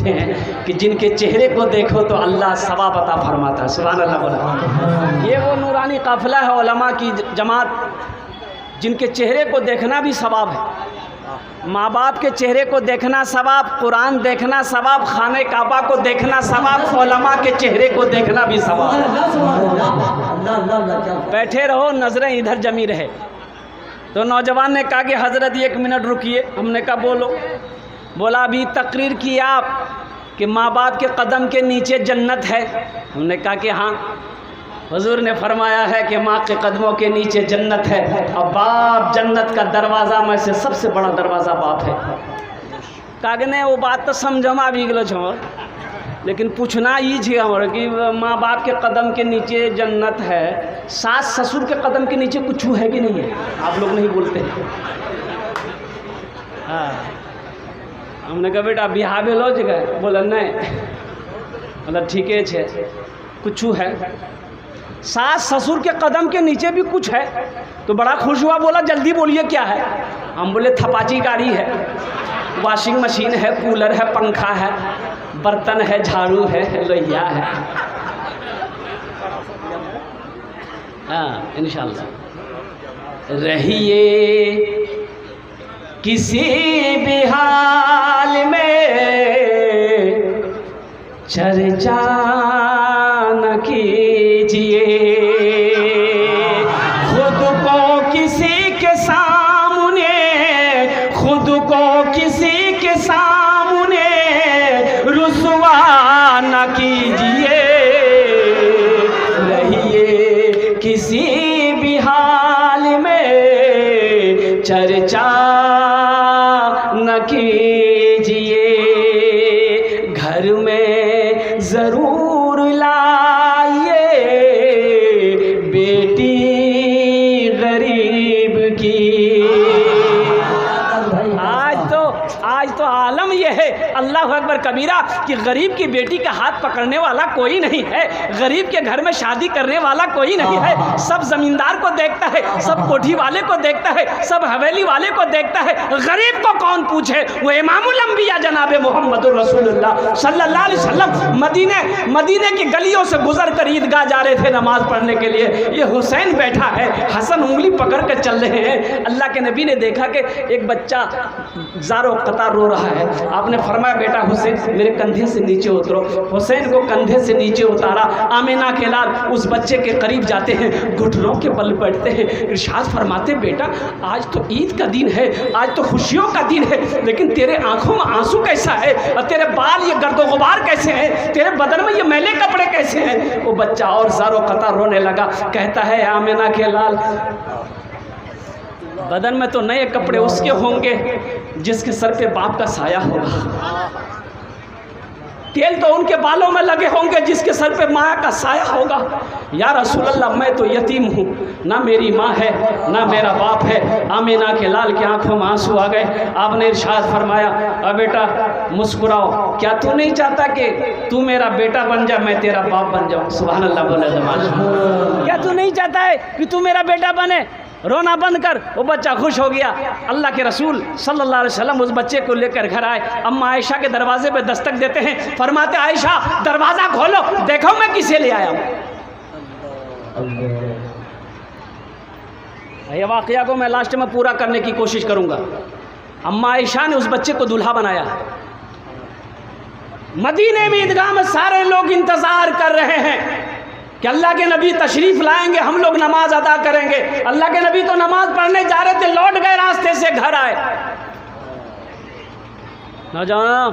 बैठे हैं कि जिनके चेहरे को देखो तो अल्लाह सवाब अता फरमाता है। सुभान अल्लाह बोला। ये वो नूरानी काफ़िला है उलमा की जमात, जिनके चेहरे को देखना भी सवाब है। माँ बाप के चेहरे को देखना सवाब, कुरान देखना सवाब, खाने काबा को देखना सवाब, उलमा के चेहरे को देखना भी सवाब। बैठे रहो, नज़रें इधर जमी रहे। तो नौजवान ने कहा कि हज़रत 1 मिनट रुकिए। हमने कहा बोलो। बोला अभी तकरीर की आप कि माँ बाप के कदम के नीचे जन्नत है। हमने कहा कि हाँ, हुजूर ने फरमाया है कि माँ के कदमों के नीचे जन्नत है और बाप जन्नत का दरवाज़ा में से सबसे बड़ा दरवाज़ा बाप है। कागने वो बात तो समझमा भी गलो छो, लेकिन पूछना ये छे हमर कि माँ बाप के कदम के नीचे जन्नत है, सास ससुर के कदम के नीचे कुछ है कि नहीं है? आप लोग नहीं बोलते। हाँ, हमने कहा बेटा बिहार में लो जगह। बोला नहीं। मतलब ठीक है, कुछ है। सास ससुर के कदम के नीचे भी कुछ है। तो बड़ा खुश हुआ, बोला जल्दी बोलिए क्या है? हम बोले थपाची गाड़ी है, वॉशिंग मशीन है, कूलर है, पंखा है, बर्तन है, झाड़ू है, लोहिया है। हाँ इंशाल्लाह। रहिए किसी भी हाल में, चर्चा न कीजिए, खुद को किसी के सामने, खुद को किसी के सामने रुसवा न कीजिए। रहिए किसी भी हाल में, चर्चा न कीजिए। घर में ज़रूर लाइए बेटी गरीब की। आज तो आलम यह है, अल्लाह अकबर कबीरा, कि गरीब की बेटी का हाथ पकड़ने वाला कोई नहीं है। गरीब के घर में शादी करने वाला कोई नहीं है। सब जमींदार को देखता है, सब कोठी वाले को देखता है, सब हवेली वाले को देखता है। गरीब को कौन पूछे? वो इमामुल अंबिया जनाब मोहम्मदुर रसूलुल्लाह सल्लल्लाहु अलैहि वसल्लम मदीने की गलियों से गुजर कर ईदगाह जा रहे थे नमाज पढ़ने के लिए। ये हुसैन बैठा है, हसन उंगली पकड़ कर चल रहे हैं। अल्लाह के नबी ने देखा कि एक बच्चा ज़ारो कतार रो रहा है। आपने फरमाया बेटा हुसैन मेरे कंधे से नीचे उतरो। हुसैन को कंधे से नीचे उतारा। आमिना के लाल उस बच्चे के करीब जाते हैं, घुटनों के बल बैठते हैं, इरशाद फरमाते बेटा आज तो ईद का दिन है, आज तो खुशियों का दिन है, लेकिन तेरे आंखों में आंसू कैसा है, और तेरे बाल ये गर्दो गुबार कैसे हैं, तेरे बदन में ये मैले कपड़े कैसे हैं? वो बच्चा और ज़ारो कतार रोने लगा। कहता है आमिना के लाल बदन में तो नए कपड़े उसके होंगे जिसके सर पे बाप का साया होगा, तेल तो उनके बालों में लगे होंगे जिसके सर पे माँ का साया होगा। या रसूल अल्लाह मैं तो यतीम हूँ, ना मेरी माँ है ना मेरा बाप है। आमिना के लाल की आंखों में आंसू आ गए। आपने इरशाद फरमाया अब बेटा मुस्कुराओ, क्या तू नहीं चाहता कि तू मेरा बेटा बन जा, मैं तेरा बाप बन जाऊँ? सुभान अल्लाह बोले जमाल। क्या तू नहीं चाहता है कि तू मेरा बेटा बने? रोना बंद कर। वो बच्चा खुश हो गया। अल्लाह के रसूल सल्लल्लाहु अलैहि वसल्लम उस बच्चे को लेकर घर आए। अम्मा आयशा के दरवाजे पे दस्तक देते हैं, फरमाते आयशा दरवाज़ा खोलो, देखो मैं किसे ले आया हूँ। ये वाक़या को मैं लास्ट में पूरा करने की कोशिश करूँगा। अम्मा आयशा ने उस बच्चे को दूल्हा बनाया। मदीने में ईदगाह में सारे लोग इंतज़ार कर रहे हैं कि अल्लाह के नबी तशरीफ़ लाएंगे, हम लोग नमाज अदा करेंगे। अल्लाह के नबी तो नमाज पढ़ने जा रहे थे, लौट गए, रास्ते से घर आए। नौजवान,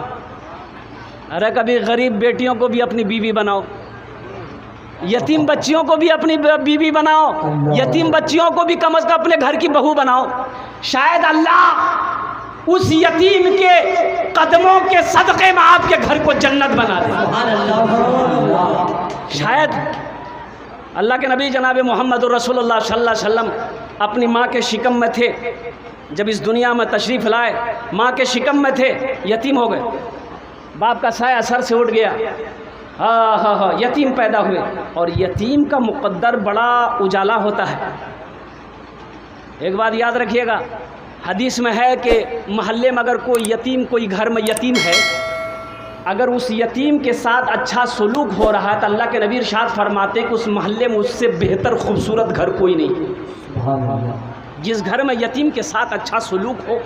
अरे कभी गरीब बेटियों को भी अपनी बीवी बनाओ, यतीम बच्चियों को भी अपनी बीवी बनाओ, यतीम बच्चियों को भी कम से कम अपने घर की बहू बनाओ। शायद अल्लाह उस यतीम के कदमों के सदक़े में आपके घर को जन्नत बना दे। शायद अल्लाह के नबी जनाब मोहम्मद रसूलुल्लाह सल्लल्लाहु अलैहि वसल्लम अपनी माँ के शिकम में थे। जब इस दुनिया में तशरीफ़ लाए, माँ के शिकम में थे, यतीम हो गए, बाप का साया सर से उठ गया। हाँ, यतीम पैदा हुए। और यतीम का मुक़द्दर बड़ा उजाला होता है। एक बात याद रखिएगा, हदीस में है कि महल्ले में अगर कोई यतीम, कोई घर में यतीम है अगर उस यतीम के साथ अच्छा सलूक हो रहा है तो अल्लाह के नबी इरशाद फरमाते कि उस मोहल्ले में उससे बेहतर खूबसूरत घर कोई नहीं। जिस घर में यतीम के साथ अच्छा सलूक हो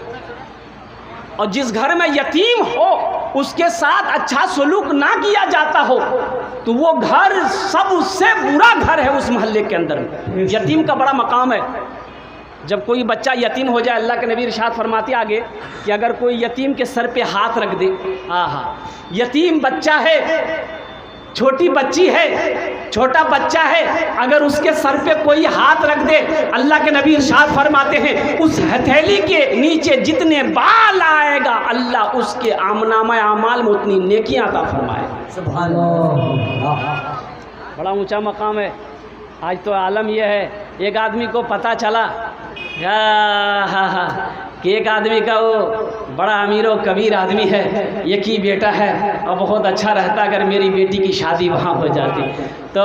और जिस घर में यतीम हो उसके साथ अच्छा सलूक ना किया जाता हो तो वो घर सबसे बुरा घर है उस मोहल्ले के अंदर में। यतीम का बड़ा मकाम है। जब कोई बच्चा यतीम हो जाए, अल्लाह के नबी इरशाद फरमाते आगे कि अगर कोई यतीम के सर पे हाथ रख दे, आहा, यतीम बच्चा है, छोटी बच्ची है, छोटा बच्चा है, अगर उसके सर पे कोई हाथ रख दे, अल्लाह के नबी इरशाद फरमाते हैं उस हथेली के नीचे जितने बाल आएगा अल्लाह उसके आमनामा आमाल में उतनी नेकियां अता फरमाए। सुभान अल्लाह, बड़ा ऊंचा मकाम है। आज तो आलम यह है, एक आदमी को पता चला कि एक आदमी का वो बड़ा अमीर व कबीर आदमी है, एक ही बेटा है और बहुत अच्छा रहता अगर मेरी बेटी की शादी वहाँ हो जाती। तो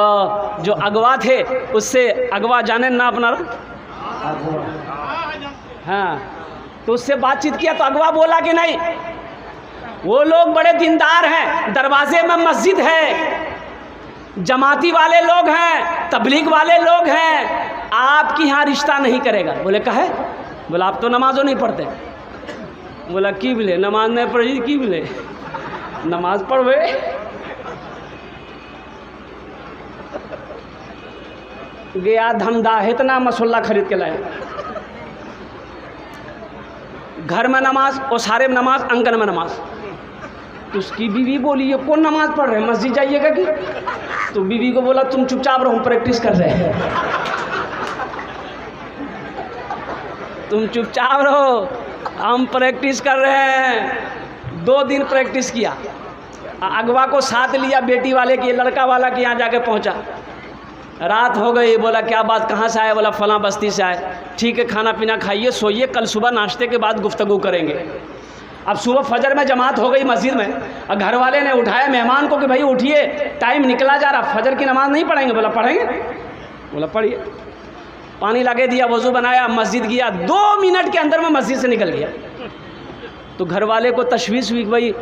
जो अगवा थे उससे, अगवा जाने ना अपना, हाँ, तो उससे बातचीत किया तो अगवा बोला कि नहीं, वो लोग बड़े दीनदार हैं, दरवाजे में मस्जिद है, जमाती वाले लोग हैं, तबलीग वाले लोग हैं, आपकी यहाँ रिश्ता नहीं करेगा। बोले कहे? बोला आप तो नमाजों नहीं पढ़ते। बोला की बोले नमाज नहीं पढ़ी, की बोले नमाज पढ़वे। गया धमदा इतना मसल्ला खरीद के लाया, घर में नमाज और सारे में नमाज, अंगन में नमाज। तो उसकी बीवी बोली ये कौन नमाज पढ़ रहे हैं, मस्जिद जाइएगा कि? तो बीवी को बोला तुम चुपचाप रहो, हम प्रैक्टिस कर रहे हैं। तुम चुपचाप रहो, हम प्रैक्टिस कर रहे हैं। 2 दिन प्रैक्टिस किया, अगवा को साथ लिया बेटी वाले की, लड़का वाला के यहाँ जाके पहुँचा। रात हो गई, बोला क्या बात, कहाँ से आए? बोला फलां बस्ती से आए। ठीक है, खाना पीना खाइए, सोइए, कल सुबह नाश्ते के बाद गुफ्तगू करेंगे। अब सुबह फजर में जमात हो गई मस्जिद में, और घर वाले ने उठाया मेहमान को कि भाई उठिए, टाइम निकला जा रहा, फजर की नमाज नहीं पढ़ेंगे? बोला पढ़ेंगे। बोला पढ़िए। पानी लगे दिया, वज़ू बनाया, मस्जिद गया, 2 मिनट के अंदर में मस्जिद से निकल गया। तो घर वाले को तशवीश हुई, भाई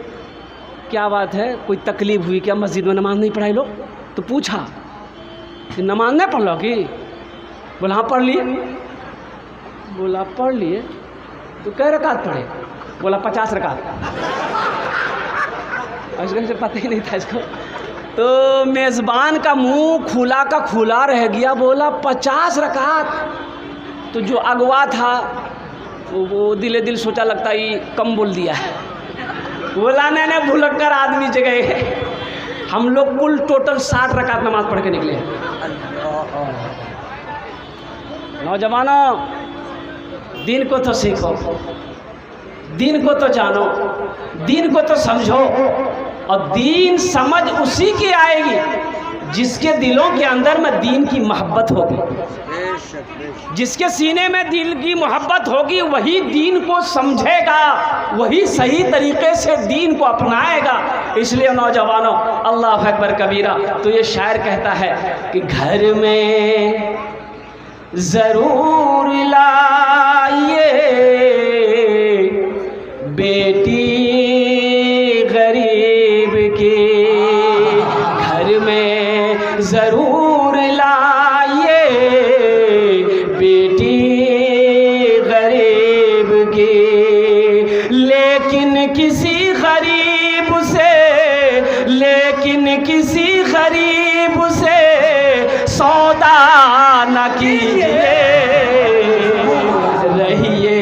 क्या बात है, कोई तकलीफ़ हुई क्या, मस्जिद में नमाज नहीं पढ़ाई लो? तो पूछा कि नमाज नहीं पढ़ लो कि? बोला हाँ पढ़ लिए। बोला पढ़ लिए, तो कै रकात पढ़े? बोला 50 रकात। अशगन से पता ही नहीं था इसको। तो मेज़बान का मुंह खुला का खुला रह गया, बोला 50 रकात। तो जो अगवा था वो दिले दिल सोचा लगता है कम बोल दिया है। बोला नहीं, भुलक्कर आदमी जगह है, हम लोग कुल टोटल 60 रकात नमाज पढ़ के निकले। नौजवानों, दीन को तो सीखो, दीन को तो जानो, दीन को तो समझो, और दीन समझ उसी की आएगी जिसके दिलों के अंदर में दीन की मोहब्बत होगी। जिसके सीने में दिल की मोहब्बत होगी वही दीन को समझेगा, वही सही तरीके से दीन को अपनाएगा। इसलिए नौजवानों, अल्लाह अकबर कबीरा। तो ये शायर कहता है कि घर में ज़रूर लाइए बेटी गरीब की, घर में ज़रूर लाइए बेटी गरीब की। लेकिन किसी गरीब से, लेकिन किसी गरीब से सौदा न कीजिए, रहिए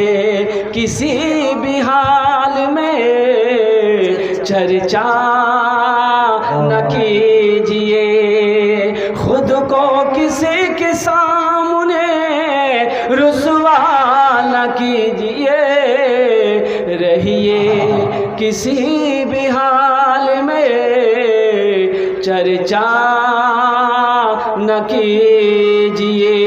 किसी भी हाल में चर्चा न कीजिए, खुद को किसी के सामने रुसवा न कीजिए, रहिए किसी भी हाल में चर्चा न कीजिए।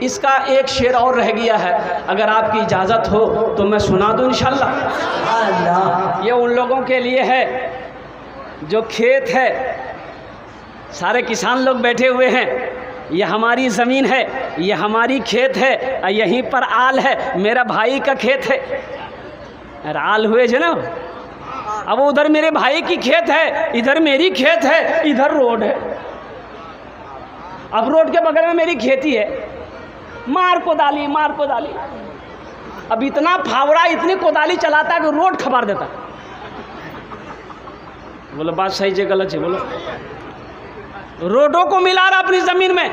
इसका एक शेर और रह गया है, अगर आपकी इजाज़त हो तो मैं सुना दूँ इंशाअल्लाह। ये उन लोगों के लिए है जो खेत है, सारे किसान लोग बैठे हुए हैं, ये हमारी ज़मीन है, ये हमारी खेत है, और यहीं पर आल है, मेरा भाई का खेत है। आल हुए जो ना, अब उधर मेरे भाई की खेत है, इधर मेरी खेत है, इधर रोड है। अब रोड के बगल में मेरी खेती है, मार कोदाली मार कोदाली। अब इतना फावड़ा इतनी कोदाली चलाता है कि रोड खबार देता। बोलो बात सही है गलत है? बोलो। रोडों को मिला रहा अपनी ज़मीन में।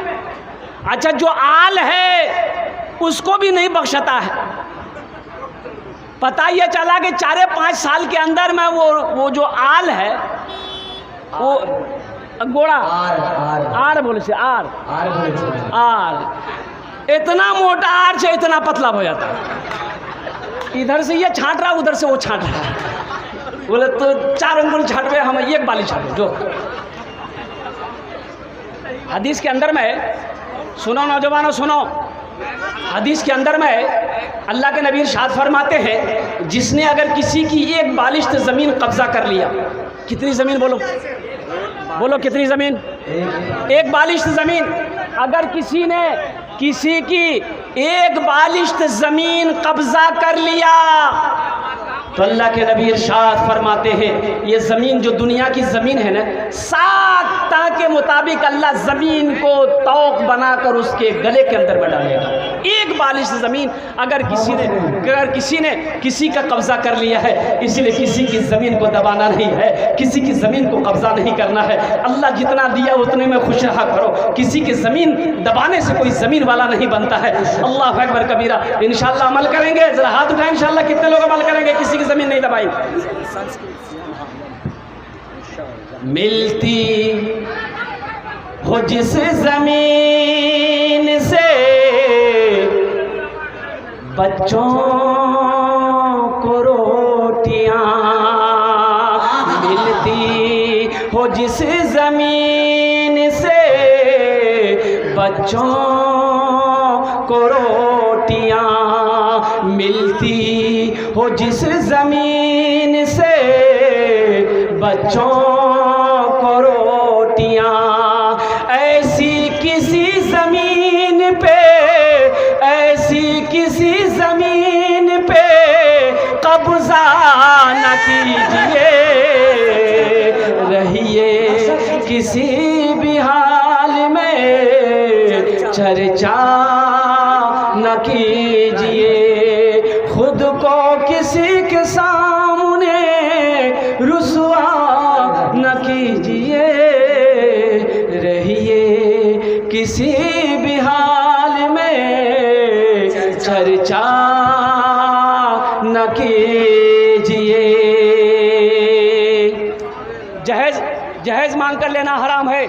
अच्छा, जो आल है उसको भी नहीं बख्शता है। पता ये चला कि 4-5 साल के अंदर में वो जो आल है, वो गोड़ा आर बोले से आर इतना मोटा आर से इतना पतला हो जाता है। इधर से ये छांट रहा, उधर से वो छांट रहा। बोले तो 4 अंगुल छांटवे, हम 1 बाली छांटे। जो हदीस के अंदर में सुनो नौजवानों, सुनो, हदीस के अंदर में अल्लाह के नबी इरशाद फरमाते हैं, जिसने अगर किसी की 1 बालिश्त ज़मीन कब्ज़ा कर लिया। कितनी ज़मीन? बोलो बोलो, कितनी ज़मीन? 1 बालिश्त ज़मीन। अगर किसी ने किसी की 1 बालिश्त ज़मीन कब्ज़ा कर लिया तो अल्लाह के नबी इरशाद फरमाते हैं, ये ज़मीन जो दुनिया की ज़मीन है ना, 7 ता के मुताबिक अल्लाह ज़मीन को तौक बनाकर उसके गले के अंदर में डालेगा। 1 बालिश ज़मीन अगर किसी ने किसी का कब्ज़ा कर लिया है, इसलिए किसी की ज़मीन को दबाना नहीं है, किसी की ज़मीन को कब्ज़ा नहीं करना है। अल्लाह जितना दिया उतने में खुश रहा करो। किसी की ज़मीन दबाने से कोई ज़मीन वाला नहीं बनता है। अल्लाह अकबर कबीरा। इंशाअल्लाह अमल करेंगे। ज़रा हाथ उठाएं, इंशाअल्लाह कितने लोग अमल करेंगे, किसी की ज़मीन नहीं दबाई। मिलती हो जिस ज़मीन से बच्चों को रोटियां, मिलती हो जिस ज़मीन से बच्चों को रोटियां, मिलती हो जिस ज़मीन से बच्चों को रोटियां, ऐसी किसी ज़मीन पे, ऐसी किसी ज़मीन पे कब्ज़ा न कीजिए, रहिए किसी भी हाल में चर्चा न कीजिए, खुद को किसी के सामने रुसवा न कीजिए, रहिए किसी भी हाल में चर्चा न कीजिए। जहेज मांग कर लेना हराम है,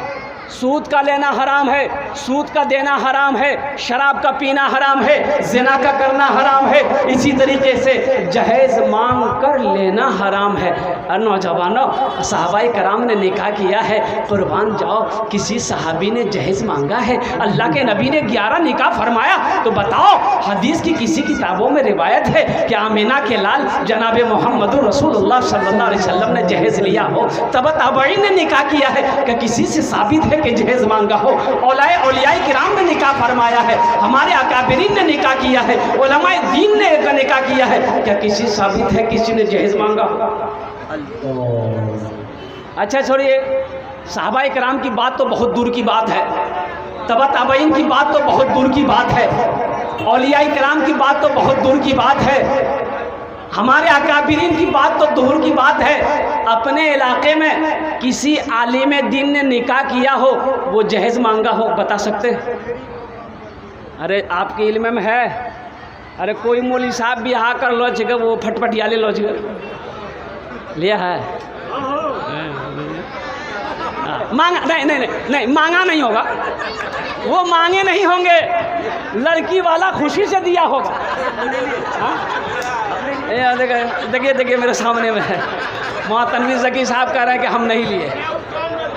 सूद का लेना हराम है, सूद का देना हराम है, शराब का पीना हराम है, ज़िना का करना हराम है, इसी तरीके से जहेज़ मांग कर लेना हराम है। और नौजवानों, सहाबाए कराम ने निकाह किया है, कुर्बान जाओ, किसी सहाबी ने जहेज़ मांगा है, अल्लाह के नबी ने 11 निकाह फरमाया। तो बताओ, हदीस की किसी किताबों में रिवायत है कि आमिना के लाल जनाब मोहम्मद रसूलुल्लाह सल्लल्लाहु अलैहि वसल्लम ने जहेज़ लिया हो? तब ताबईन ने निकाह किया है कि किसी से साबित है कि जहेज़ मांगा हो? औलियाए किराम ने निकाह फरमाया है, हमारे अकाबिरीन ने निकाह किया है, उलमाए दीन ने निकाह किया है। क्या किसी साबित है किसी ने जहेज़ मांगा? अच्छा छोड़िए, सहाबाए किराम की बात तो बहुत दूर की बात है, तबा ताबईन की बात तो बहुत दूर की बात है, औलियाए किराम की बात तो बहुत दूर की बात है, हमारे अकाबिरीन की बात तो दूर की बात है। अपने इलाके में किसी आलिम दीन ने निकाह किया हो, वो जहेज़ मांगा हो, बता सकते? अरे आपके इल्म में है? अरे कोई मौलवी साहब भी यहाँ कर लो जगह, वो फटफटियाले लो जगह लिया है। मांगा नहीं, मांगा नहीं होगा, वो मांगे नहीं होंगे, लड़की वाला खुशी से दिया होगा। देखिए मेरे सामने में है, वहाँ तनवीर ज़की साहब कह रहे हैं कि हम नहीं लिए।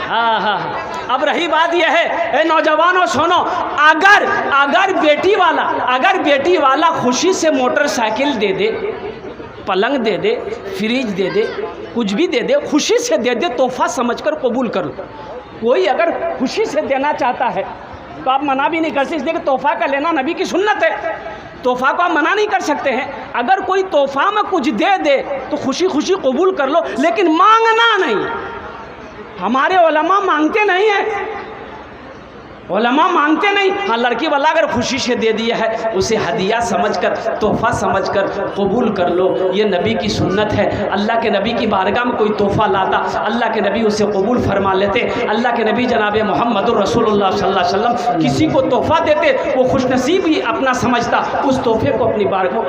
हाँ। अब रही बात यह है, नौजवानों सुनो, अगर बेटी वाला खुशी से मोटरसाइकिल दे दे, पलंग दे दे, फ्रिज दे दे, कुछ भी दे दे, खुशी से दे दे, तोहफा समझकर कबूल कर लो। कोई अगर खुशी से देना चाहता है तो आप मना भी नहीं कर सकते कि तोहफा का लेना नबी की सुन्नत है। तोहफा को आप मना नहीं कर सकते हैं। अगर कोई तोहफा में कुछ दे दे तो खुशी खुशी कबूल कर लो, लेकिन मांगना नहीं। हमारे उलमा मांगते नहीं हैं, उलमा मांगते नहीं। हाँ, लड़की वाला अगर खुशी से दे दिया है उसे हदिया समझकर, तोहफा समझकर कबूल कर लो। ये नबी की सुन्नत है। अल्लाह के नबी की बारगाह में कोई तोहफा लाता, अल्लाह के नबी उसे कबूल फरमा लेते। अल्लाह के नबी जनाब मोहम्मद रसूलुल्लाह सल्लल्लाहु अलैहि वसल्लम किसी को तोहफा देते, वो खुशनसीब ही अपना समझता, उस तोहफे को अपनी बारगाह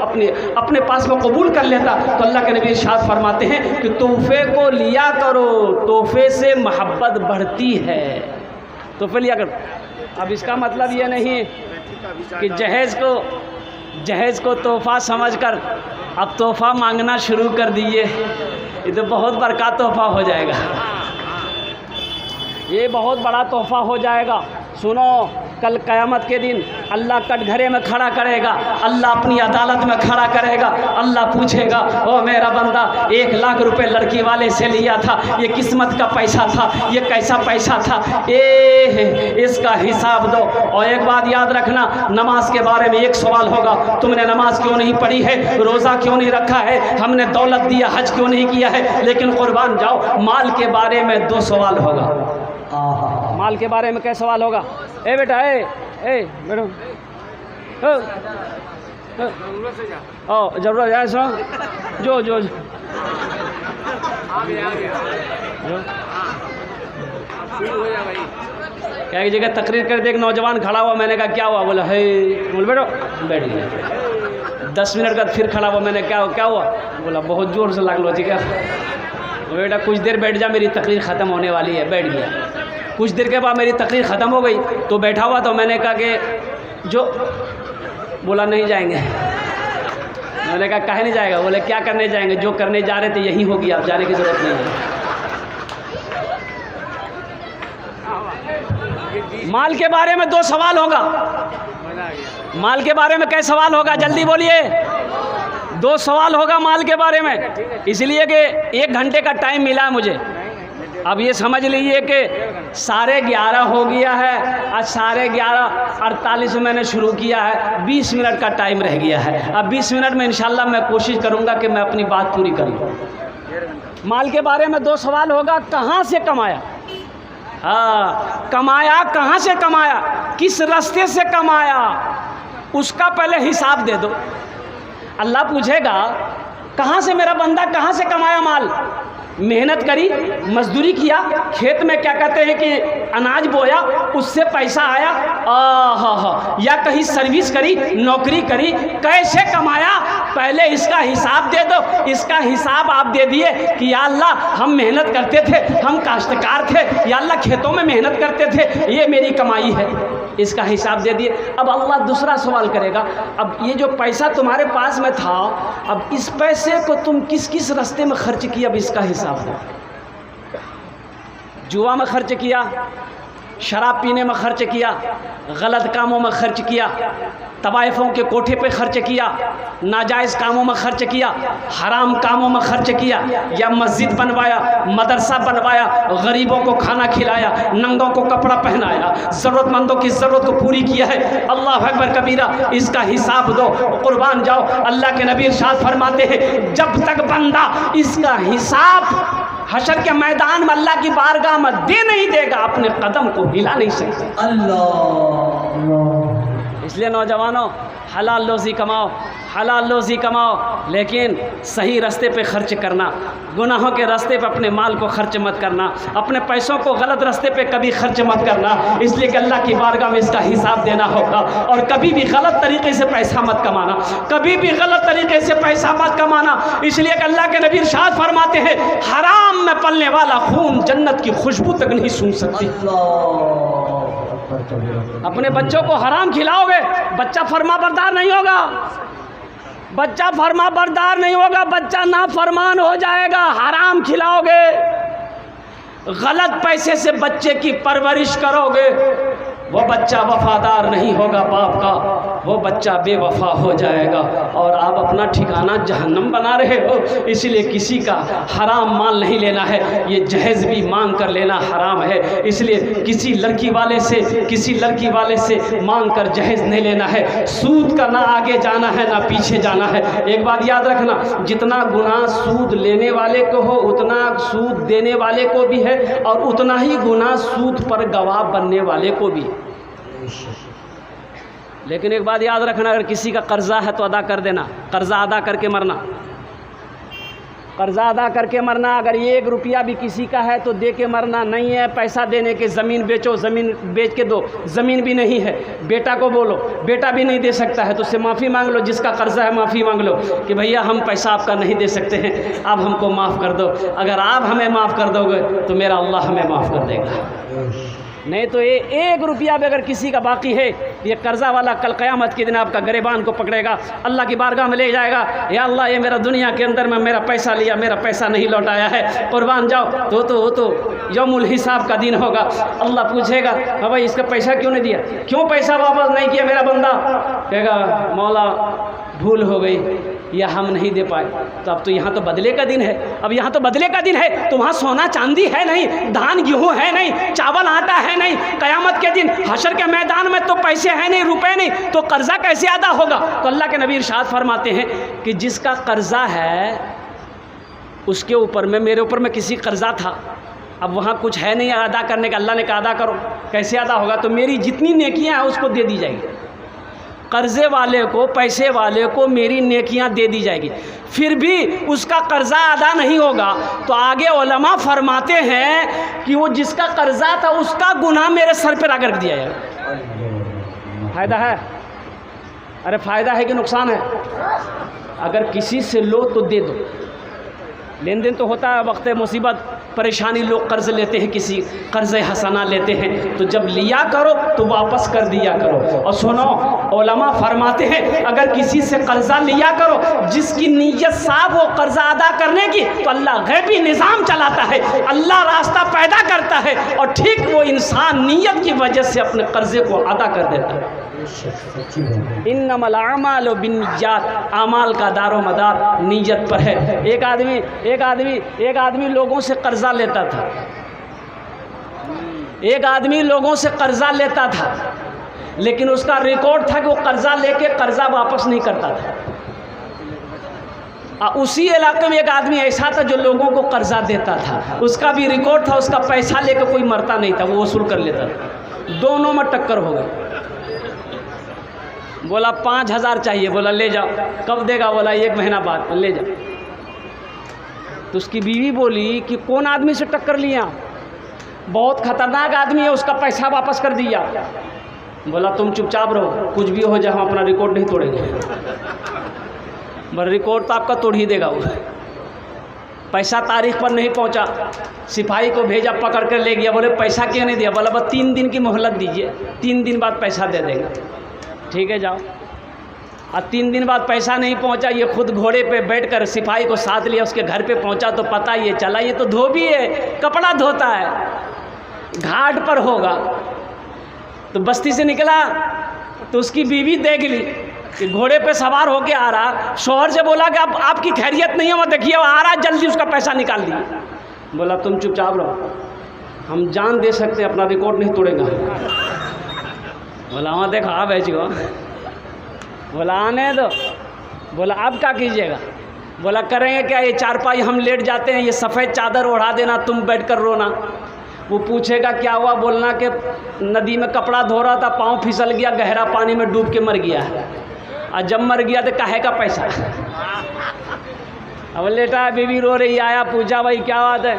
अपने पास में कबूल कर लेता। तो अल्लाह के नबी इरशाद फरमाते हैं कि तोहफे को लिया करो, तोहफे से मोहब्बत बढ़ती है। तोहफे लिया करो। अब इसका मतलब ये नहीं कि जहेज़ को तोहफ़ा समझकर अब तोहफ़ा मांगना शुरू कर दिए, ये तो बहुत बड़ा तोहफ़ा हो जाएगा, ये बहुत बड़ा तोहफ़ा हो जाएगा। सुनो, कल क़यामत के दिन अल्लाह कटघरे में खड़ा करेगा, अल्लाह अपनी अदालत में खड़ा करेगा। अल्लाह पूछेगा, ओ मेरा बंदा 1 लाख रुपए लड़की वाले से लिया था, ये किस्मत का पैसा था, ये कैसा पैसा था, इसका हिसाब दो। और एक बात याद रखना, नमाज के बारे में एक सवाल होगा, तुमने नमाज क्यों नहीं पढ़ी है, रोज़ा क्यों नहीं रखा है, हमने दौलत दिया, हज क्यों नहीं किया है। लेकिन कुर्बान जाओ, माल के बारे में 2 सवाल होगा। माल के बारे में क्या सवाल होगा? ए बेटा, ए बेटो, जरूरत है सो जो क्या जगह तकरीर कर दे, एक नौजवान खड़ा हुआ, मैंने कहा क्या हुआ, बोला है, बोल बेटो बैठ गया। 10 मिनट बाद फिर खड़ा हुआ, मैंने क्या हुआ, बोला बहुत ज़ोर से लग लो। ठीक है बेटा, कुछ देर बैठ जा, मेरी तकरीर ख़त्म होने वाली है। बैठ गया। कुछ देर के बाद मेरी तकरीर ख़त्म हो गई तो बैठा हुआ, तो मैंने कहा कि जो, बोला नहीं जाएंगे। मैंने कहा काहे नहीं जाएगा, बोले क्या करने जाएंगे, जो करने जा रहे थे यही होगी, आप जाने की ज़रूरत नहीं है। माल के बारे में 2 सवाल होगा। माल के बारे में क्या सवाल होगा, जल्दी बोलिए। 2 सवाल होगा माल के बारे में, इसलिए कि 1 घंटे का टाइम मिला है मुझे। अब ये समझ लीजिए कि 11:30 हो गया है, आज 11:48 में मैंने शुरू किया है, 20 मिनट का टाइम रह गया है। अब 20 मिनट में इंशाल्लाह मैं कोशिश करूँगा कि मैं अपनी बात पूरी करूँ। माल के बारे में 2 सवाल होगा, कहाँ से कमाया, हाँ कमाया, कहाँ से कमाया, किस रास्ते से कमाया, उसका पहले हिसाब दे दो। अल्लाह पूछेगा कहाँ से मेरा बंदा, कहाँ से कमाया माल, मेहनत करी, मजदूरी किया, खेत में क्या कहते हैं कि अनाज बोया, उससे पैसा आया, या कहीं सर्विस करी, नौकरी करी, कैसे कमाया, पहले इसका हिसाब दे दो। इसका हिसाब आप दे दिए कि या अल्लाह हम मेहनत करते थे, हम काश्तकार थे, या अल्लाह खेतों में मेहनत करते थे, ये मेरी कमाई है, इसका हिसाब दे दिए। अब अल्लाह दूसरा सवाल करेगा, अब ये जो पैसा तुम्हारे पास में था, अब इस पैसे को तुम किस किस रास्ते में खर्च किया, अब इसका हिसाब दो। जुआ में खर्च किया, शराब पीने में खर्च किया, गलत कामों में खर्च किया, तवाइफों के कोठे पे खर्च किया, नाजायज़ कामों में खर्च किया, हराम कामों में खर्च किया, या मस्जिद बनवाया, मदरसा बनवाया, गरीबों को खाना खिलाया, नंगों को कपड़ा पहनाया, ज़रूरतमंदों की ज़रूरत को पूरी किया है, अल्लाह अकबर कबीरा, इसका हिसाब दो। कुर्बान जाओ, अल्लाह के नबी इरशाद फरमाते हैं, जब तक बंदा इसका हिसाब हशर के मैदान में अल्लाह की बारगाह में दे नहीं देगा, अपने कदम को हिला नहीं सकता। अल्लाह। इसलिए नौजवानों, हलाल रोज़ी कमाओ, हलाल रोज़ी कमाओ, लेकिन सही रास्ते पे खर्च करना, गुनाहों के रास्ते पे अपने माल को खर्च मत करना, अपने पैसों को गलत रास्ते पे कभी खर्च मत करना, इसलिए कि अल्लाह की बारगाह में इसका हिसाब देना होगा। और कभी भी गलत तरीके से पैसा मत कमाना, कभी भी गलत तरीके से पैसा मत कमाना, इसलिए कि अल्लाह के नबी इरशाद फरमाते हैं, हराम में पलने वाला खून जन्नत की खुशबू तक नहीं सूंघ सकती। अपने बच्चों को हराम खिलाओगे, बच्चा फरमा बरदार नहीं होगा, बच्चा फरमा बरदार नहीं होगा, बच्चा नाफरमान हो जाएगा। हराम खिलाओगे, गलत पैसे से बच्चे की परवरिश करोगे, वो बच्चा वफादार नहीं होगा बाप का, वो बच्चा बेवफा हो जाएगा और आप अपना ठिकाना जहन्नम बना रहे हो। इसलिए किसी का हराम माल नहीं लेना है, ये जहेज़ भी मांग कर लेना हराम है। इसलिए किसी लड़की वाले से मांग कर जहेज़ नहीं लेना है। सूद का ना आगे जाना है ना पीछे जाना है। एक बात याद रखना, जितना गुनाह सूद लेने वाले को हो उतना सूद देने वाले को भी है, और उतना ही गुनाह सूद पर गवाह बनने वाले को भी। लेकिन एक बात याद रखना, अगर किसी का कर्जा है तो अदा कर देना, कर्जा अदा करके मरना, कर्जा अदा करके मरना। अगर 1 रुपया भी किसी का है तो दे के मरना। नहीं है पैसा देने के, ज़मीन बेचो, ज़मीन बेच के दो। ज़मीन भी नहीं है, बेटा को बोलो, बेटा भी नहीं दे सकता है तो उससे माफ़ी मांग लो। जिसका कर्जा है माफ़ी मांग लो कि भैया हम पैसा आपका नहीं दे सकते हैं, आप हमको माफ़ कर दो। अगर आप हमें माफ़ कर दोगे तो मेरा अल्लाह हमें माफ़ कर देगा। नहीं तो ये 1 रुपया भी अगर किसी का बाकी है, ये कर्जा वाला कल क़यामत के दिन आपका गिरबान को पकड़ेगा, अल्लाह की बारगाह में ले जाएगा। या अल्लाह, ये मेरा दुनिया के अंदर में मेरा पैसा लिया, मेरा पैसा नहीं लौटाया है, कुर्बान जाओ। तो यौमुल हिसाब का दिन होगा। अल्लाह पूछेगा, हाँ भाई इसका पैसा क्यों नहीं दिया, क्यों पैसा वापस नहीं किया मेरा बंदा? कहेगा मौला भूल हो गई या हम नहीं दे पाए। तो अब तो यहाँ तो बदले का दिन है, अब यहाँ तो बदले का दिन है। तो वहाँ सोना चांदी है नहीं, धान गेहूँ है नहीं, चावल आटा है नहीं। क़यामत के दिन हशर के मैदान में तो पैसे हैं नहीं, रुपए नहीं, तो कर्जा कैसे अदा होगा? तो अल्लाह के नबी इरशाद फरमाते हैं कि जिसका कर्जा है उसके ऊपर में, मेरे ऊपर में किसी कर्जा था, अब वहाँ कुछ है नहीं अदा करने का, अल्लाह ने कहा अदा करो। कैसे अदा होगा? तो मेरी जितनी नेकियाँ हैं उसको दे दी जाएगी, कर्जे वाले को, पैसे वाले को मेरी नेकियां दे दी जाएगी। फिर भी उसका कर्जा अदा नहीं होगा तो आगे उलमा फरमाते हैं कि वो जिसका कर्जा था उसका गुनाह मेरे सर पे रगड़ दिया जाएगा। फ़ायदा है? अरे फ़ायदा है कि नुकसान है? अगर किसी से लो तो दे दो। लेन देन तो होता है, वक्त मुसीबत परेशानी लोग कर्ज लेते हैं, किसी कर्ज हसना लेते हैं, तो जब लिया करो तो वापस कर दिया करो। और सुनो, उलमा फरमाते हैं अगर किसी से कर्जा लिया करो जिसकी नीयत साफ हो कर्जा अदा करने की, तो अल्लाह गैबी निज़ाम चलाता है, अल्लाह रास्ता पैदा करता है और ठीक वो इंसान नीयत की वजह से अपने कर्जे को अदा कर देता है। इन्नमल अमालु बिन्निय्यात, अमाल का दारो मदार नीयत पर है। एक आदमी लोगों से कर्जा लेता था, एक आदमी लोगों से कर्जा लेता था, लेकिन उसका रिकॉर्ड था कि वो कर्जा लेके कर्जा वापस नहीं करता था। उसी इलाके में एक आदमी ऐसा था जो लोगों को कर्जा देता था, उसका भी रिकॉर्ड था, उसका पैसा लेके कोई मरता नहीं था, वो वसूल कर लेता था। दोनों में टक्कर हो गई। बोला 5000 चाहिए, बोला ले जाओ। कब देगा? बोला 1 महीना बाद। ले जाओ। तो उसकी बीवी बोली कि कौन आदमी से टक्कर लिया? बहुत खतरनाक आदमी है, उसका पैसा वापस कर दिया। बोला तुम चुपचाप रहो, कुछ भी हो जाए हम अपना रिकॉर्ड नहीं तोड़ेंगे। बोला रिकॉर्ड तो आपका तोड़ ही देगा वो। पैसा तारीख पर नहीं पहुंचा, सिपाही को भेजा, पकड़ कर ले गया। बोले पैसा क्यों नहीं दिया? बोला बस 3 दिन की मोहलत दीजिए, 3 दिन बाद पैसा दे देंगे। ठीक है जाओ। और 3 दिन बाद पैसा नहीं पहुंचा, ये खुद घोड़े पे बैठकर सिपाही को साथ लिया, उसके घर पे पहुंचा तो पता ये चला ये तो धोबी है, कपड़ा धोता है, घाट पर होगा। तो बस्ती से निकला तो उसकी बीवी देख ली कि घोड़े पे सवार होके आ रहा। शौहर से बोला कि अब आपकी खैरियत नहीं है, वो देखिए वो आ रहा, जल्दी उसका पैसा निकाल दिया। बोला तुम चुपचाप रहो, हम जान दे सकते हैं, अपना रिकॉर्ड नहीं तोड़ेगा। बोला वहाँ देखा आप ऐसी हो। बोला आने दो। बोला अब क्या कीजिएगा? बोला करेंगे क्या, ये चारपाई हम लेट जाते हैं, ये सफ़ेद चादर ओढ़ा देना, तुम बैठकर रोना। वो पूछेगा क्या हुआ? बोलना कि नदी में कपड़ा धो रहा था, पाँव फिसल गया, गहरा पानी में डूब के मर गया है, और जब मर गया तो काहे का पैसा? अब लेटा बीवी रो रही, आया पूछा भाई क्या बात है,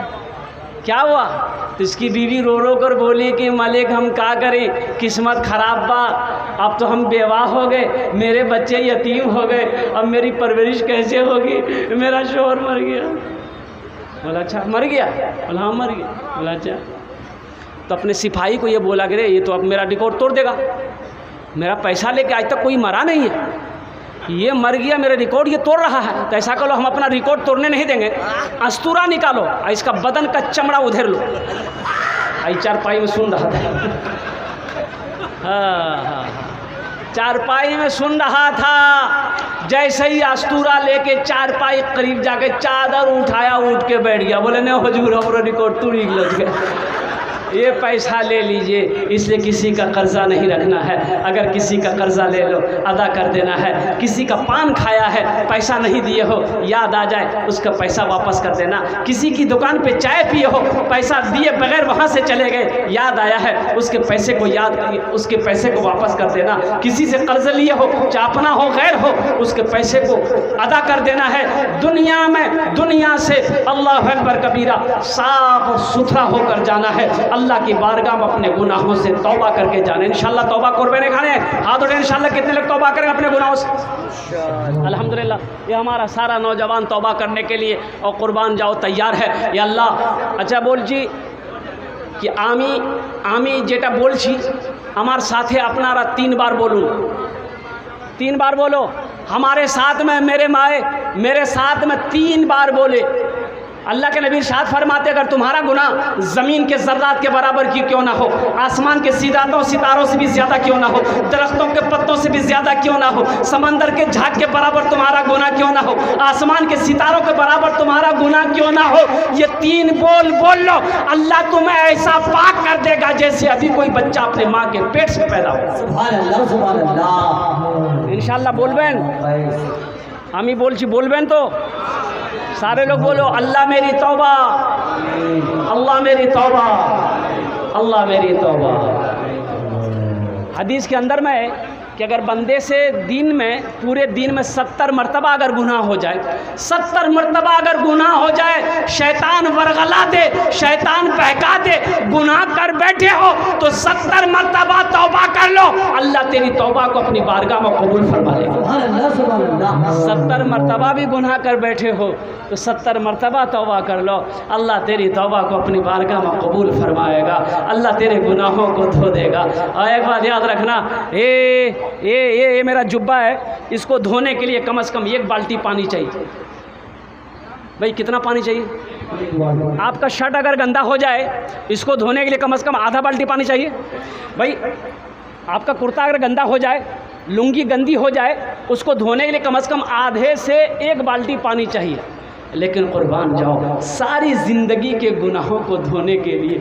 क्या हुआ? तो इसकी बीवी रो रो कर बोली कि मालिक हम क्या करें, किस्मत ख़राब बा, अब तो हम बेवाह हो गए, मेरे बच्चे यतीम हो गए, अब मेरी परवरिश कैसे होगी, मेरा शौहर मर गया। बोला अच्छा मर गया? बोला हाँ मर गया। बोला अच्छा। तो अपने सिपाही को ये बोला कि रे ये तो अब मेरा रिकॉर्ड तोड़ देगा, मेरा पैसा लेके आज तक कोई मरा नहीं है, ये मर गया, मेरा रिकॉर्ड ये तोड़ रहा है। तो ऐसा करो हम अपना रिकॉर्ड तोड़ने नहीं देंगे, अस्तूरा निकालो, इसका बदन का चमड़ा उधेर लो। आई चारपाई में सुन रहा था। हाँ हाँ हाँ। चारपाई में सुन रहा था, जैसे ही अस्तूरा लेके चारपाई करीब जाके चादर उठाया, उठ के बैठ गया। बोले नहीं हुजूर हमरो रिकॉर्ड तूड़ी लग गया, ये पैसा ले लीजिए। इसलिए किसी का कर्जा नहीं रखना है। अगर किसी का कर्जा ले लो अदा कर देना है। किसी का पान खाया है, पैसा नहीं दिए हो, याद आ जाए उसका पैसा वापस कर देना। किसी की दुकान पे चाय पिए हो, पैसा दिए बगैर वहाँ से चले गए, याद आया है उसके पैसे को उसके पैसे को वापस कर देना। किसी से कर्ज लिए हो, चाहे अपना हो गैर हो, उसके पैसे को अदा कर देना है। दुनिया में दुनिया से अल्लाह अकबर कबीरा साफ सुथरा होकर जाना है। अल्लाह की बारगाह में अपने गुनाहों से तौबा करके जाने। इंशाल्लाह तौबा कुर्बानी खाने हाथ उठे। इंशाल्लाह कितने लोग तौबा करेंगे अपने गुनाहों से? अल्हम्दुलिल्लाह, ये हमारा सारा नौजवान तौबा करने के लिए और कुर्बान जाओ तैयार है। या अल्लाह अच्छा बोल जी कि आमी जेटा बोल छी हमार साथे अपनारा 3 बार बोलूँ, 3 बार बोलो हमारे साथ में। मेरे माए मेरे साथ में 3 बार बोले। अल्लाह के नबी इरशाद फरमाते अगर तुम्हारा गुनाह ज़मीन के ज़र्रात के बराबर की क्यों ना हो, आसमान के सितारों से भी ज़्यादा क्यों ना हो, दरख्तों के पत्तों से भी ज़्यादा क्यों ना हो, समंदर के झाग के बराबर तुम्हारा गुनाह क्यों ना हो, आसमान के सितारों के बराबर तुम्हारा गुनाह क्यों ना हो, ये 3 बोल लो, अल्लाह तुम्हें ऐसा पाक कर देगा जैसे अभी कोई बच्चा अपने माँ के पेट से पैदा हो। सुभान अल्लाह, सुभान अल्लाह। इंशाल्लाह बोलबेन, हमी बोलबेन तो सारे लोग बोलो अल्लाह मेरी तौबा, अल्लाह मेरी तौबा, अल्लाह मेरी तौबा। हदीस के अंदर में है कि अगर बंदे से दिन में पूरे दिन में 70 मरतबा अगर गुनाह हो जाए, 70 मरतबा अगर गुनाह हो जाए, शैतान वरगला दे, शैतान बहका दे, गुनाह कर बैठे हो तो 70 मरतबा तौबा कर लो, अल्लाह तेरी तौबा को अपनी बारगाह में कबूल फरमा लेगा। 70 मरतबा भी गुनाह कर बैठे हो तो 70 मरतबा तौबा कर लो, अल्लाह तेरी तौबा को अपनी बारगाह में कबूल फरमाएगा, अल्लाह तेरे गुनाहों को धो देगा। और एक बात याद रखना, ये मेरा जुब्बा है, इसको धोने के लिए कम से कम 1 बाल्टी पानी चाहिए। भाई कितना पानी चाहिए? आपका शर्ट अगर गंदा हो जाए, इसको धोने के लिए कम से कम आधा बाल्टी पानी चाहिए। भाई आपका कुर्ता अगर गंदा हो जाए, लुंगी गंदी हो जाए, उसको धोने के लिए कम से कम आधे से 1 बाल्टी पानी चाहिए। लेकिन कुर्बान जाओ, सारी ज़िंदगी के गुनाहों को धोने के लिए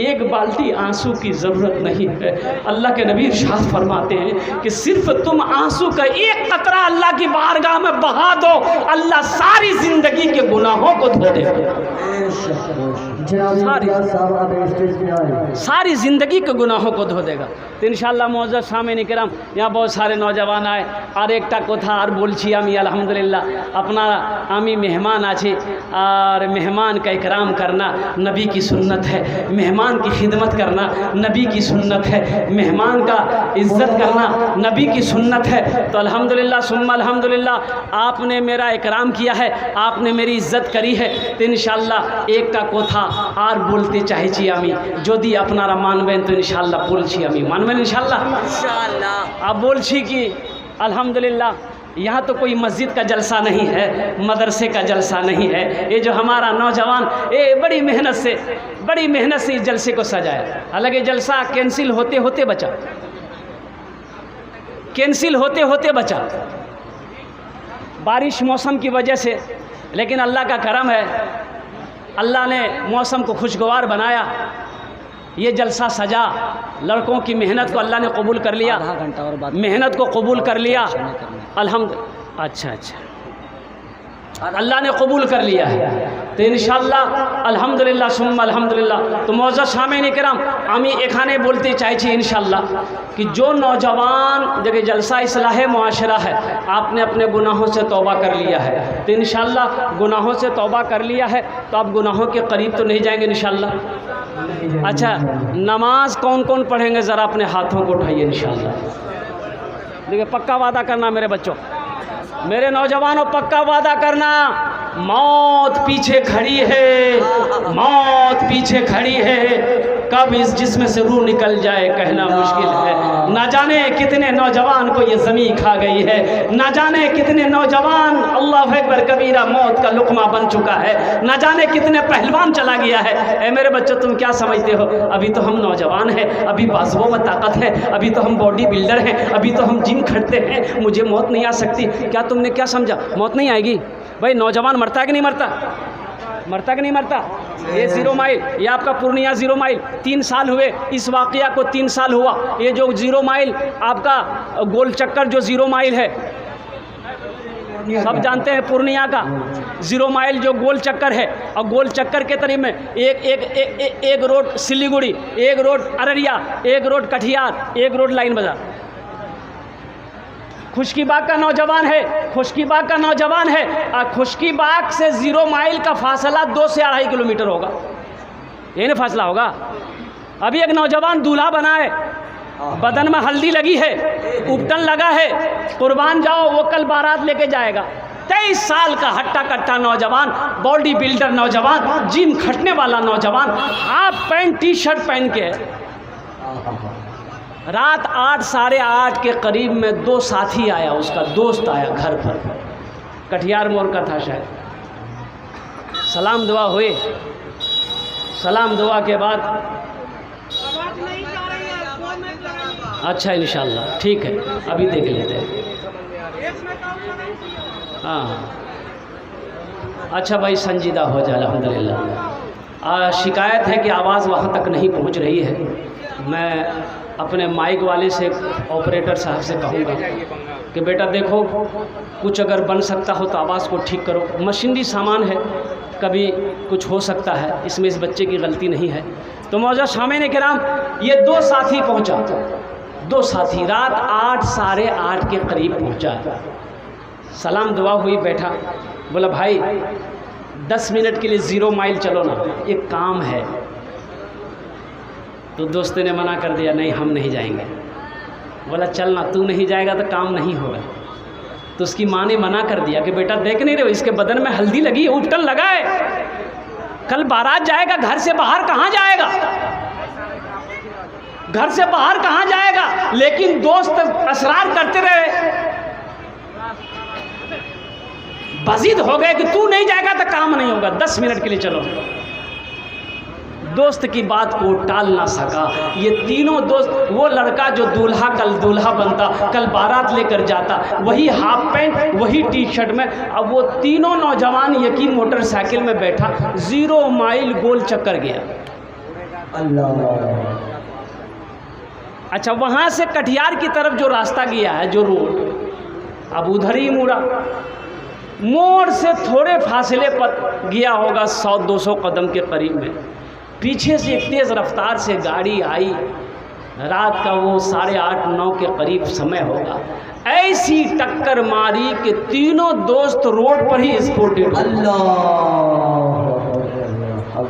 1 बाल्टी आंसू की ज़रूरत नहीं है। अल्लाह के नबी इरशाद फरमाते हैं कि सिर्फ तुम आंसू का 1 कतरा अल्लाह की बारगाह में बहा दो, अल्लाह सारी ज़िंदगी के गुनाहों को धो देगा। सारी ज़िंदगी के गुनाहों को धो देगा। तो इंशाल्लाह मौजूद सामईन किराम, यहाँ बहुत सारे नौजवान आए और एक कथा और बोलছি আমি अल्हम्दुलिल्लाह अपना आमी मेहमान আছে और मेहमान का इकराम करना नबी की सुन्नत है, मेहमान की खिदमत करना नबी की सुन्नत है, मेहमान का इज़्ज़त करना नबी की सुन्नत है। तो अल्हम्दुलिल्लाह सुम्मा अल्हम्दुलिल्लाह आपने मेरा इकराम किया है, आपने मेरी इज़्ज़त करी है। तो इंशाल्लाह एक का कोथा और बोलते चाहेছি আমি, যদি আপনারা মানবেন তো ইনশাআল্লাহ বলছি আমি, মানবেন ইনশাআল্লাহ? ইনশাআল্লাহ। अब बोलছি कि अल्हम्दुलिल्लाह यहाँ तो कोई मस्जिद का जलसा नहीं है, मदरसे का जलसा नहीं है। ये जो हमारा नौजवान बड़ी मेहनत से इस जलसे को सजाया। हालांकि जलसा कैंसिल होते होते बचा, बारिश मौसम की वजह से। लेकिन अल्लाह का करम है, अल्लाह ने मौसम को खुशगवार बनाया, ये जलसा सजा। लड़कों की मेहनत को अल्लाह ने कबूल कर लिया, मेहनत को कबूल कर लिया। अल्हम्दुलिल्लाह, अच्छा अल्लाह ने कबूल कर लिया है। तो इंशाल्लाह अल्हम्दुलिल्लाह सुम्मा अल्हम्दुलिल्लाह। तो मौजूद सामईन किराम, আমি এখানে বলতে চাইছি इंशाल्लाह कि जो नौजवान देखिए जलसा इस्लाह मुआशरा है, आपने अपने गुनाहों से तौबा कर लिया है। तो इंशाल्लाह गुनाहों से तौबा कर लिया है तो आप गुनाहों के करीब तो नहीं जाएंगे इंशाल्लाह। अच्छा, नमाज कौन कौन पढ़ेंगे ज़रा अपने हाथों को उठाइए इंशाल्लाह। देखिए पक्का वादा करना मेरे बच्चों, मेरे नौजवानों, पक्का वादा करना, मौत पीछे खड़ी है, मौत पीछे खड़ी है, कब इस जिस्म से रूह निकल जाए कहना मुश्किल है। ना जाने कितने नौजवान को ये ज़मीं खा गई है, ना जाने कितने नौजवान अल्लाह अकबर कबीरा मौत का लुक़मा बन चुका है, ना जाने कितने पहलवान चला गया है। ए मेरे बच्चों, तुम क्या समझते हो? अभी तो हम नौजवान हैं, अभी बाजुओं में ताकत है, अभी तो हम बॉडी बिल्डर हैं, अभी तो हम जिम खटते हैं, मुझे मौत नहीं आ सकती। क्या तुमने क्या समझा? मौत नहीं आएगी भाई। नौजवान मरता है कि नहीं मरता? मरता कि नहीं मरता? ये 0 माइल, ये आपका पूर्णिया 0 माइल 3 साल हुए इस वाक़या को, 3 साल हुआ। ये जो 0 माइल आपका गोल चक्कर जो 0 माइल है, सब जानते हैं पूर्णिया का 0 माइल जो गोल चक्कर है। और गोल चक्कर के करीब में एक रोड सिलीगुड़ी, एक रोड अररिया, एक रोड कटिहार, एक रोड लाइन बाजार। खुशकीबाग का नौजवान है, खुशकीबाग का नौजवान है। और खुशकीबाग से 0 माइल का फासला 2 से 2.5 किलोमीटर होगा, ये नहीं फासला होगा। अभी एक नौजवान दूल्हा बना है, बदन में हल्दी लगी है, उपटन लगा है, कुर्बान जाओ, वो कल बारात लेके जाएगा। 23 साल का हट्टा कट्टा नौजवान, बॉडी बिल्डर नौजवान, जिम खटने वाला नौजवान, हाफ पैंट टी शर्ट पहन के रात 8 साढ़े 8 के करीब में 2 साथी आया, उसका दोस्त आया घर पर, कटिहार मोड़ का था शायद। सलाम दुआ हुए, सलाम दुआ के बाद अच्छा इंशाल्लाह ठीक है, अभी देख लेते हैं। हाँ अच्छा भाई, संजीदा हो जाए अल्हम्दुलिल्लाह। शिकायत है कि आवाज़ वहाँ तक नहीं पहुँच रही है। मैं अपने माइक वाले से, ऑपरेटर साहब से कहूँगा कि बेटा देखो, कुछ अगर बन सकता हो तो आवाज़ को ठीक करो। मशीनरी सामान है, कभी कुछ हो सकता है, इसमें इस बच्चे की गलती नहीं है। तो मौजूद शामिन किराम, ये 2 साथी पहुँचा, 2 साथी रात 8 साढ़े 8 के करीब पहुँचा। सलाम दुआ हुई, बैठा, बोला भाई 10 मिनट के लिए 0 माइल चलो ना, एक काम है। तो दोस्त ने मना कर दिया, नहीं हम नहीं जाएंगे। बोला चल ना, तू नहीं जाएगा तो काम नहीं होगा। तो उसकी माँ ने मना कर दिया कि बेटा देख नहीं रहे हो, इसके बदन में हल्दी लगी है, उपटन लगा है, कल बारात जाएगा, घर से बाहर कहाँ जाएगा, घर से बाहर कहाँ जाएगा। लेकिन दोस्त असरार करते रहे, बजीद हो गए कि तू नहीं जाएगा तो काम नहीं होगा, 10 मिनट के लिए चलो। दोस्त की बात को टाल ना सका। ये तीनों दोस्त, वो लड़का जो दूल्हा कल दूल्हा बनता, कल बारात लेकर जाता, वही हाफ पैंट वही टी शर्ट में, अब वो तीनों नौजवान यकी मोटरसाइकिल में बैठा 0 माइल गोल चक्कर गया। अल्लाह। अच्छा, वहाँ से कटिहार की तरफ जो रास्ता गया है, जो रोड, अब उधर ही मुड़ा। मोड़ से थोड़े फासले पर गया होगा 100-200 कदम के करीब में, पीछे से एक तेज़ रफ्तार से गाड़ी आई। रात का वो 8:30-9 के करीब समय होगा। ऐसी टक्कर मारी कि तीनों दोस्त रोड पर ही स्पॉटेड। अल्लाह।